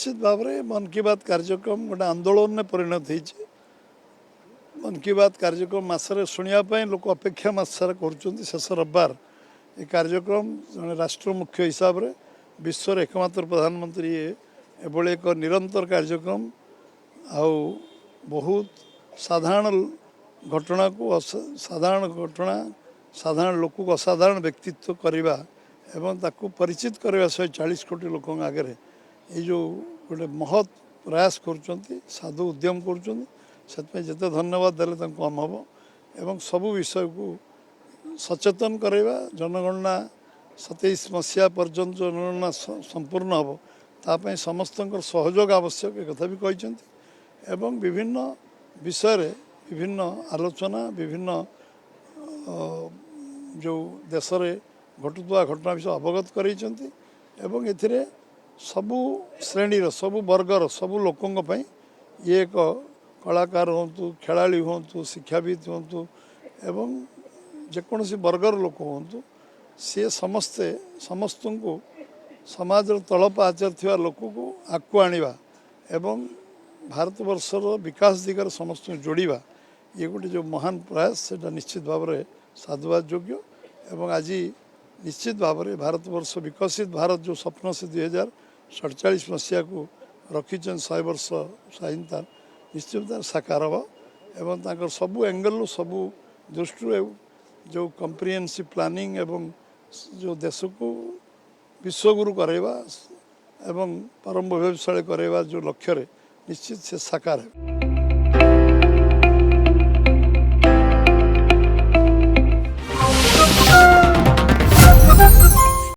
निश्चित भाव में मन की बात कार्यक्रम गोटे आंदोलन में परिणत होती। मन की बात कार्यक्रम मसरे शुणापी लोक अपेक्षा मसार शेष रविवार ये कार्यक्रम जड़े राष्ट्र मुख्य हिसाब से विश्वर एकमात्र प्रधानमंत्री एभली एक निरंतर कार्यक्रम आउ बहुत साधारण घटना को साधारण लोक को असाधारण व्यक्तित्व करवा एवं ताकू परिचित करवा 140 कोटी लोक आगे ये जो गोटे महत् प्रयास कर साधु उद्यम करते धन्यवाद देले कम हम एवं सबू विषय को सचेतन करवा जनगणना 27 मसीहा पर्यंत जनगणना संपूर्ण हम ताप समस्त सहयोग आवश्यक एक कथा भी कहते एवं विभिन्न विषय विभिन्न आलोचना विभिन्न जो देश में घटुवा घटना विषय अवगत करते एवं एथिरे सबु श्रेणीर सबु वर्गर सबु लोकों ये एक कलाकार हूँ खेलाड़ी हूँ शिक्षाविद हूँ एवं जेकोसी वर्गर लोक हूँ सी समस्ते समस्त को समाज तल पाचर थी लोक को आगू आनिबा एवं भारत वर्षर विकास दिगरे समस्त जोड़िबा ये गोटे जो महान प्रयास से निश्चित भाव में साधुवाद योग्य एवं आज निश्चित भाव में भारत वर्ष विकसित भारत जो स्वप्न से 2047 मसीहा को रखीचन 100 वर्ष स्वाधीनता निश्चित साकार हम एवं सबू एंगल सबू दृष्टि जो कम्प्रिहेन्सिव प्लानिंग एवं जो देश को विश्वगुरु करवा एवं परम वैभवशाली करवा जो लक्ष्य निश्चित से साकार है।